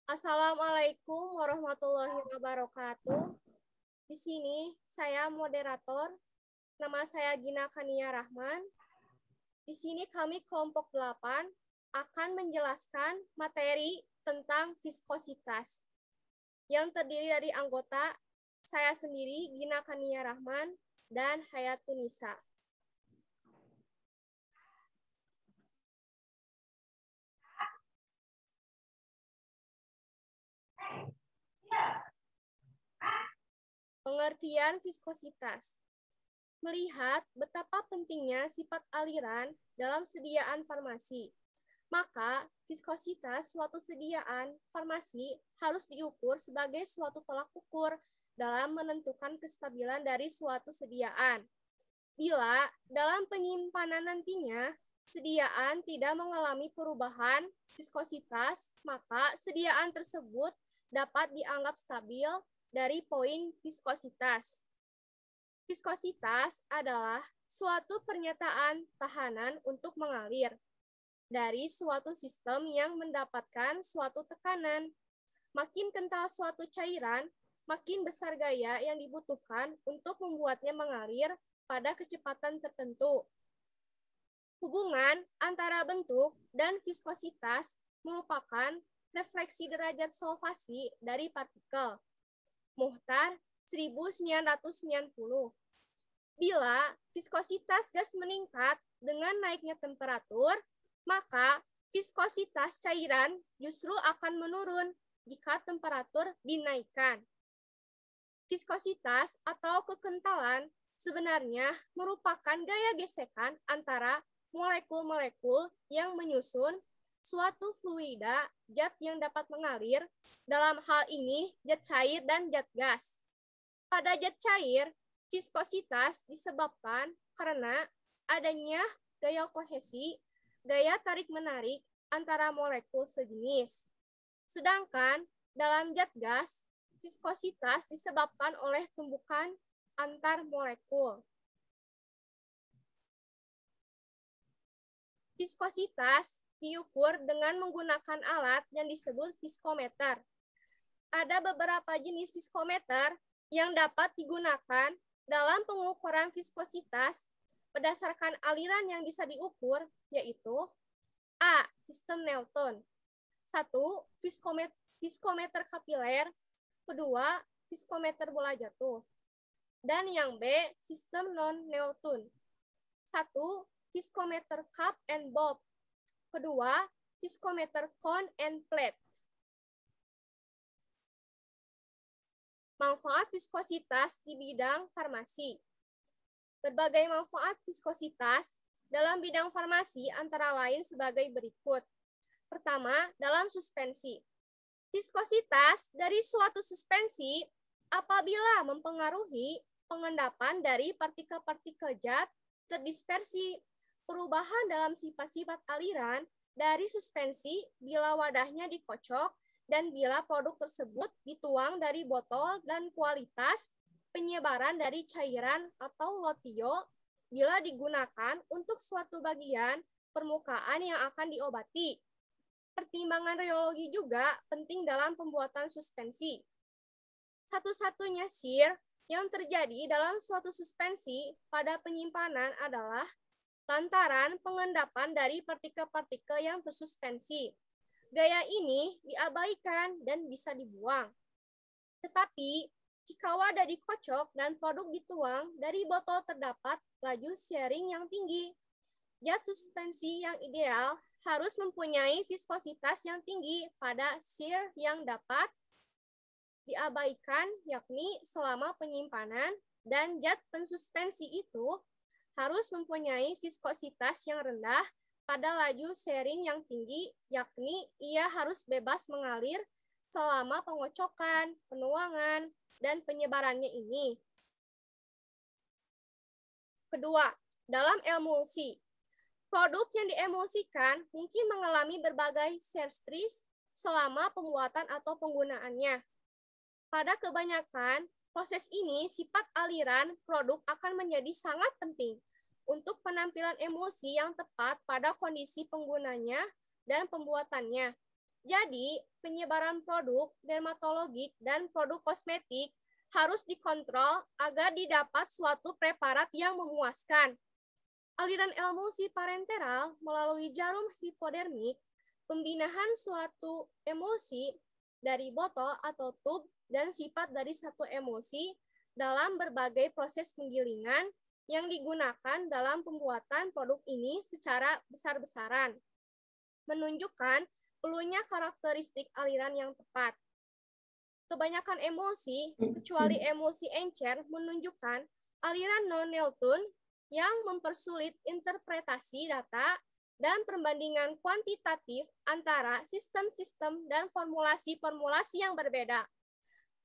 Assalamualaikum warahmatullahi wabarakatuh. Di sini saya moderator. Nama saya Gina Kania Rahman. Di sini kami kelompok 8 akan menjelaskan materi tentang viskositas yang terdiri dari anggota saya sendiri Gina Kania Rahman dan Hayatunisa. Pengertian viskositas. Melihat betapa pentingnya sifat aliran dalam sediaan farmasi, maka viskositas suatu sediaan farmasi harus diukur sebagai suatu tolak ukur dalam menentukan kestabilan dari suatu sediaan. Bila dalam penyimpanan nantinya sediaan tidak mengalami perubahan viskositas, maka sediaan tersebut dapat dianggap stabil dari poin viskositas. Viskositas adalah suatu pernyataan tahanan untuk mengalir dari suatu sistem yang mendapatkan suatu tekanan. Makin kental suatu cairan, makin besar gaya yang dibutuhkan untuk membuatnya mengalir pada kecepatan tertentu. Hubungan antara bentuk dan viskositas merupakan refleksi derajat solvasi dari partikel. Muhtar 1990. Bila viskositas gas meningkat dengan naiknya temperatur, maka viskositas cairan justru akan menurun jika temperatur dinaikkan. Viskositas atau kekentalan sebenarnya merupakan gaya gesekan antara molekul-molekul yang menyusun suatu fluida zat yang dapat mengalir, dalam hal ini zat cair dan zat gas. Pada zat cair, viskositas disebabkan karena adanya gaya kohesi, gaya tarik-menarik antara molekul sejenis. Sedangkan dalam zat gas, viskositas disebabkan oleh tumbukan antar molekul. Viskositas diukur dengan menggunakan alat yang disebut viskometer. Ada beberapa jenis viskometer yang dapat digunakan dalam pengukuran viskositas berdasarkan aliran yang bisa diukur, yaitu A. Sistem Newton. 1. Viskometer kapiler. Kedua, viskometer bola jatuh. Dan yang B. Sistem non-Newton. 1. Viskometer cup and bob. Kedua, viskometer cone and plate. Manfaat viskositas di bidang farmasi. Berbagai manfaat viskositas dalam bidang farmasi antara lain sebagai berikut. Pertama, dalam suspensi. Viskositas dari suatu suspensi apabila mempengaruhi pengendapan dari partikel-partikel zat terdispersi. Perubahan dalam sifat-sifat aliran dari suspensi bila wadahnya dikocok dan bila produk tersebut dituang dari botol dan kualitas penyebaran dari cairan atau lotio bila digunakan untuk suatu bagian permukaan yang akan diobati. Pertimbangan reologi juga penting dalam pembuatan suspensi. Satu-satunya shear yang terjadi dalam suatu suspensi pada penyimpanan adalah lantaran pengendapan dari partikel-partikel yang tersuspensi. Gaya ini diabaikan dan bisa dibuang. Tetapi, jika wadah dikocok dan produk dituang, dari botol terdapat laju shearing yang tinggi. Zat suspensi yang ideal harus mempunyai viskositas yang tinggi pada shear yang dapat diabaikan, yakni selama penyimpanan, dan zat pensuspensi itu harus mempunyai viskositas yang rendah pada laju shearing yang tinggi, yakni ia harus bebas mengalir selama pengocokan, penuangan, dan penyebarannya ini. Kedua, dalam emulsi. Produk yang diemulsikan mungkin mengalami berbagai shear stress selama pembuatan atau penggunaannya. Pada kebanyakan, proses ini sifat aliran produk akan menjadi sangat penting untuk penampilan emulsi yang tepat pada kondisi penggunanya dan pembuatannya. Jadi, penyebaran produk dermatologik dan produk kosmetik harus dikontrol agar didapat suatu preparat yang memuaskan. Aliran emulsi parenteral melalui jarum hipodermik, pembinahan suatu emulsi dari botol atau tub, dan sifat dari satu emulsi dalam berbagai proses penggilingan yang digunakan dalam pembuatan produk ini secara besar-besaran, menunjukkan perlunya karakteristik aliran yang tepat. Kebanyakan emulsi, kecuali emulsi encer, menunjukkan aliran non-Newton yang mempersulit interpretasi data dan perbandingan kuantitatif antara sistem-sistem dan formulasi-formulasi yang berbeda.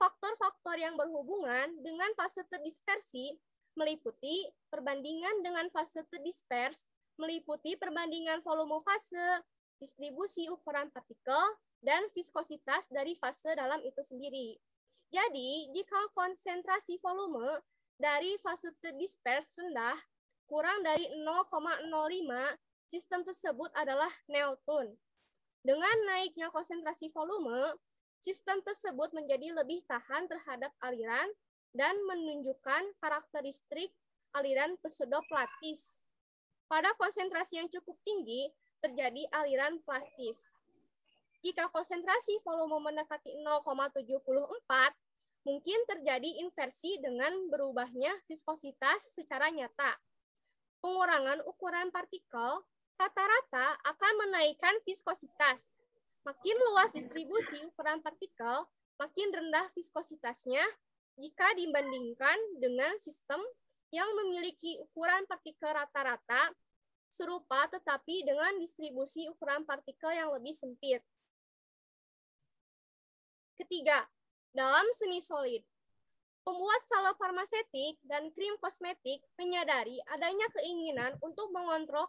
Faktor-faktor yang berhubungan dengan fase terdispersi meliputi perbandingan dengan fase terdispersi, meliputi perbandingan volume fase, distribusi ukuran partikel, dan viskositas dari fase dalam itu sendiri. Jadi, jika konsentrasi volume dari fase terdispersi rendah, kurang dari 0,05, sistem tersebut adalah Newton. Dengan naiknya konsentrasi volume, sistem tersebut menjadi lebih tahan terhadap aliran dan menunjukkan karakteristik aliran pseudoplatis. Pada konsentrasi yang cukup tinggi, terjadi aliran plastis. Jika konsentrasi volume mendekati 0,74, mungkin terjadi inversi dengan berubahnya viskositas secara nyata. Pengurangan ukuran partikel rata-rata akan menaikkan viskositas. Makin luas distribusi ukuran partikel, makin rendah viskositasnya jika dibandingkan dengan sistem yang memiliki ukuran partikel rata-rata serupa tetapi dengan distribusi ukuran partikel yang lebih sempit. Ketiga, dalam semi solid, pembuat salep farmasetik dan krim kosmetik menyadari adanya keinginan untuk mengontrol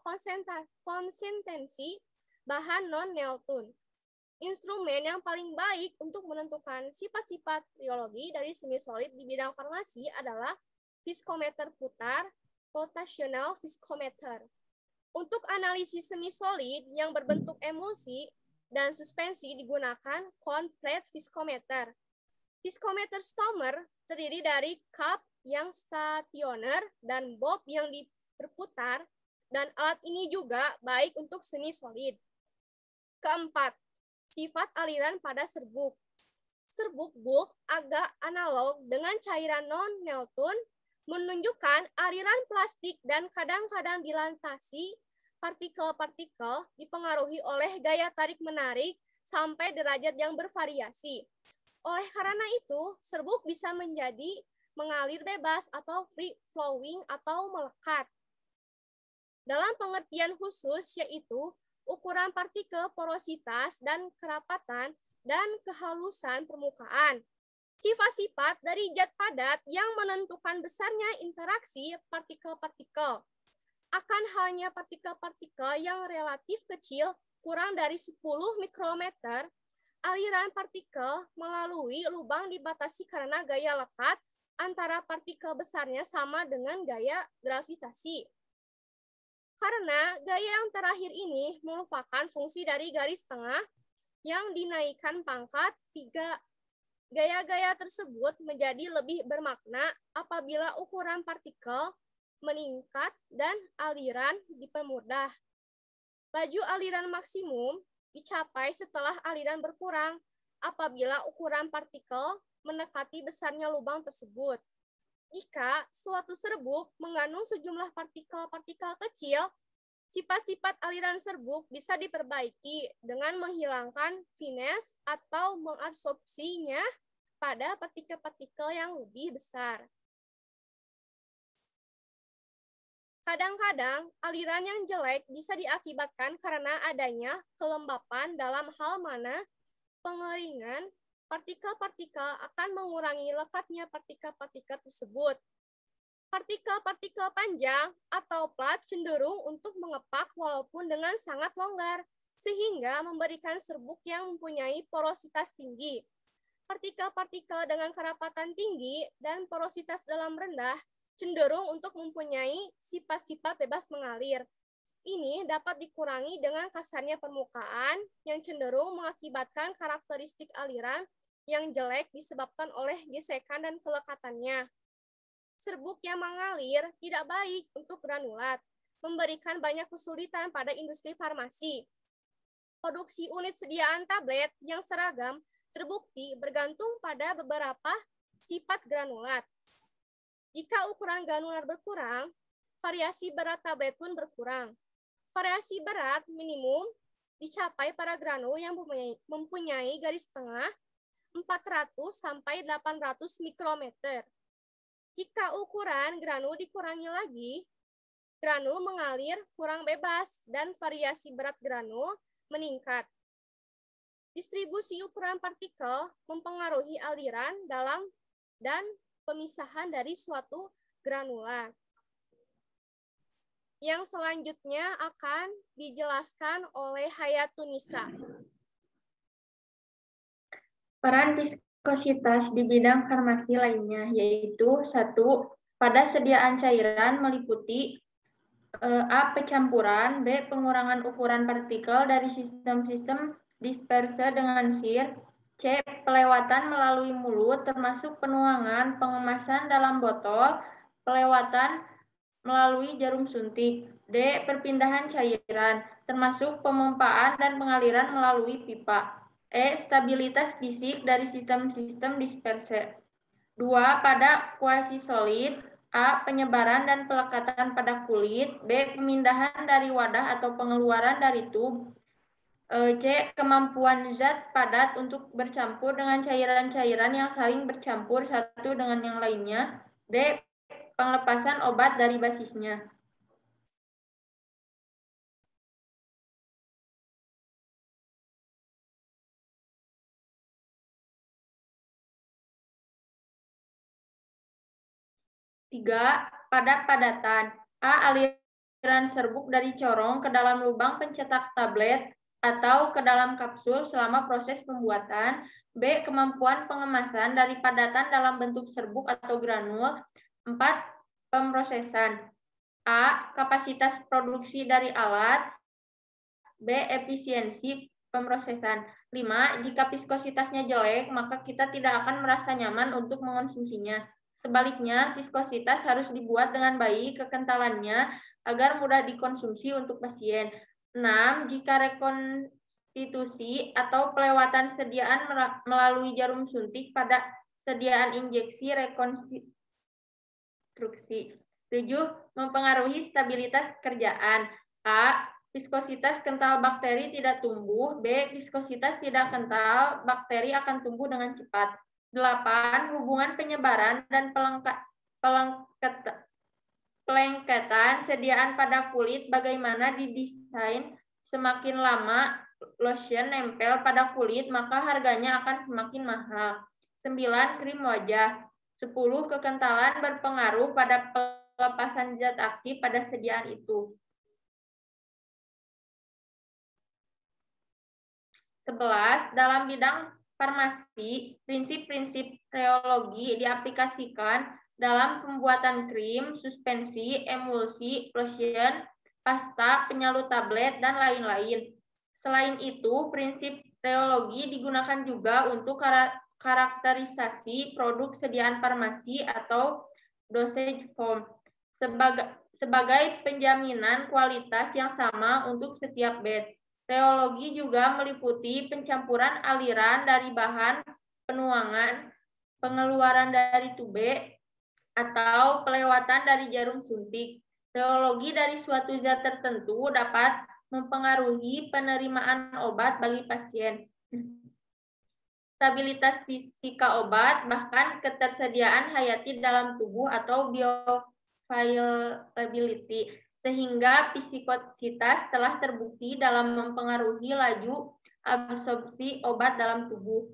konsistensi bahan non-Newton. Instrumen yang paling baik untuk menentukan sifat-sifat rheologi dari semi solid di bidang farmasi adalah viskometer putar, rotational viskometer. Untuk analisis semi solid yang berbentuk emulsi dan suspensi digunakan complete viskometer. Viskometer Stomer terdiri dari cup yang stasioner dan bob yang berputar, dan alat ini juga baik untuk semi solid. Keempat, sifat aliran pada serbuk. Serbuk bulk agak analog dengan cairan non-Newton, menunjukkan aliran plastik dan kadang-kadang dilintasi partikel-partikel dipengaruhi oleh gaya tarik-menarik sampai derajat yang bervariasi. Oleh karena itu, serbuk bisa menjadi mengalir bebas atau free flowing atau melekat. Dalam pengertian khusus yaitu ukuran partikel, porositas, dan kerapatan, dan kehalusan permukaan. Sifat-sifat dari zat padat yang menentukan besarnya interaksi partikel-partikel. Akan halnya partikel-partikel yang relatif kecil, kurang dari 10 mikrometer, aliran partikel melalui lubang dibatasi karena gaya lekat antara partikel besarnya sama dengan gaya gravitasi. Karena gaya yang terakhir ini merupakan fungsi dari garis tengah yang dinaikkan pangkat 3. Gaya-gaya tersebut menjadi lebih bermakna apabila ukuran partikel meningkat dan aliran dipermudah. Laju aliran maksimum dicapai setelah aliran berkurang apabila ukuran partikel mendekati besarnya lubang tersebut. Jika suatu serbuk mengandung sejumlah partikel-partikel kecil, sifat-sifat aliran serbuk bisa diperbaiki dengan menghilangkan finesse atau mengabsorpsinya pada partikel-partikel yang lebih besar. Kadang-kadang, aliran yang jelek bisa diakibatkan karena adanya kelembapan dalam hal mana pengeringan partikel-partikel akan mengurangi lekatnya partikel-partikel tersebut. Partikel-partikel panjang atau plat cenderung untuk mengepak walaupun dengan sangat longgar, sehingga memberikan serbuk yang mempunyai porositas tinggi. Partikel-partikel dengan kerapatan tinggi dan porositas dalam rendah cenderung untuk mempunyai sifat-sifat bebas mengalir. Ini dapat dikurangi dengan kasarnya permukaan yang cenderung mengakibatkan karakteristik aliran yang jelek disebabkan oleh gesekan dan kelekatannya. Serbuk yang mengalir tidak baik untuk granulat, memberikan banyak kesulitan pada industri farmasi. Produksi unit sediaan tablet yang seragam terbukti bergantung pada beberapa sifat granulat. Jika ukuran granulat berkurang, variasi berat tablet pun berkurang. Variasi berat minimum dicapai pada granul yang mempunyai garis tengah 400 sampai 800 mikrometer. Jika ukuran granul dikurangi lagi, granul mengalir kurang bebas dan variasi berat granul meningkat. Distribusi ukuran partikel mempengaruhi aliran dalam dan pemisahan dari suatu granulat. Yang selanjutnya akan dijelaskan oleh Hayatunisa. Peran viskositas di bidang farmasi lainnya yaitu 1. Pada sediaan cairan meliputi A. Pencampuran, B. Pengurangan ukuran partikel dari sistem-sistem disperse dengan sir, C. Pelewatan melalui mulut termasuk penuangan, pengemasan dalam botol, pelewatan melalui jarum suntik, D. Perpindahan cairan, termasuk pemompaan dan pengaliran melalui pipa, E. Stabilitas fisik dari sistem-sistem disperse. 2. Pada kuasi solid, A. Penyebaran dan pelekatan pada kulit, B. Pemindahan dari wadah atau pengeluaran dari tub, C. Kemampuan zat padat untuk bercampur dengan cairan-cairan yang saling bercampur satu dengan yang lainnya, D. Penglepasan obat dari basisnya. Tiga, pada padatan. A. Aliran serbuk dari corong ke dalam lubang pencetak tablet atau ke dalam kapsul selama proses pembuatan. B. Kemampuan pengemasan dari padatan dalam bentuk serbuk atau granul. 4. Pemrosesan. A. Kapasitas produksi dari alat. B. Efisiensi pemrosesan. 5. Jika viskositasnya jelek, maka kita tidak akan merasa nyaman untuk mengonsumsinya. Sebaliknya, viskositas harus dibuat dengan baik kekentalannya agar mudah dikonsumsi untuk pasien. 6. Jika rekonstitusi atau pelewatan sediaan melalui jarum suntik pada sediaan injeksi rekonstruksi. 7. Mempengaruhi stabilitas kerjaan. A. Viskositas kental bakteri tidak tumbuh. B. Viskositas tidak kental, bakteri akan tumbuh dengan cepat. 8. Hubungan penyebaran dan pelengketan sediaan pada kulit bagaimana didesain. Semakin lama lotion nempel pada kulit, maka harganya akan semakin mahal. 9. Krim wajah. 10. Kekentalan berpengaruh pada pelepasan zat aktif pada sediaan itu. 11. Dalam bidang farmasi, prinsip-prinsip reologi diaplikasikan dalam pembuatan krim, suspensi, emulsi, lotion, pasta, penyalut tablet, dan lain-lain. Selain itu, prinsip reologi digunakan juga untuk karakterisasi produk sediaan farmasi atau dosage form sebagai penjaminan kualitas yang sama untuk setiap batch. Reologi juga meliputi pencampuran aliran dari bahan penuangan, pengeluaran dari tube, atau pelewatan dari jarum suntik. Reologi dari suatu zat tertentu dapat mempengaruhi penerimaan obat bagi pasien. Stabilitas fisika obat, bahkan ketersediaan hayati dalam tubuh atau bioavailability, sehingga viskositas telah terbukti dalam mempengaruhi laju absorpsi obat dalam tubuh.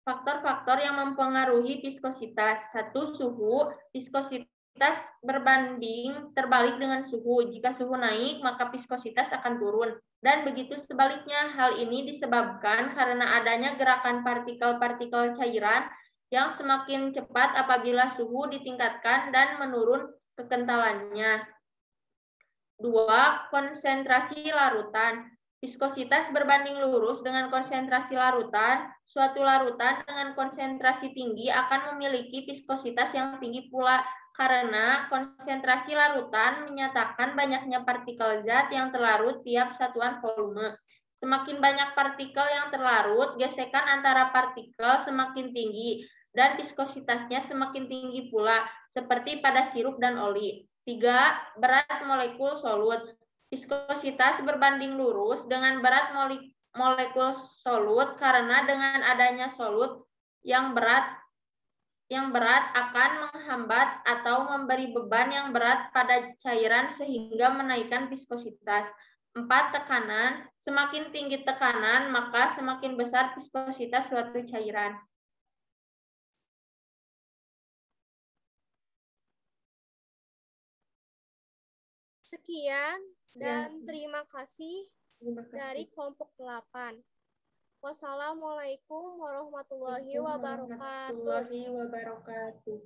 Faktor-faktor yang mempengaruhi viskositas. 1. Suhu. Viskositas terbalik dengan suhu. Jika suhu naik, maka viskositas akan turun. Dan begitu sebaliknya, hal ini disebabkan karena adanya gerakan partikel-partikel cairan yang semakin cepat apabila suhu ditingkatkan dan menurun kekentalannya. 2. Konsentrasi larutan. Viskositas berbanding lurus dengan konsentrasi larutan. Suatu larutan dengan konsentrasi tinggi akan memiliki viskositas yang tinggi pula karena konsentrasi larutan menyatakan banyaknya partikel zat yang terlarut tiap satuan volume. Semakin banyak partikel yang terlarut, gesekan antara partikel semakin tinggi dan viskositasnya semakin tinggi pula, seperti pada sirup dan oli. 3. Berat molekul solut. Viskositas berbanding lurus dengan berat molekul solut karena dengan adanya solut yang berat akan menghambat atau memberi beban yang berat pada cairan sehingga menaikkan viskositas. 4. Tekanan. Semakin tinggi tekanan, maka semakin besar viskositas suatu cairan. Sekian dan terima kasih dari kelompok 8. Wassalamualaikum warahmatullahi wabarakatuh.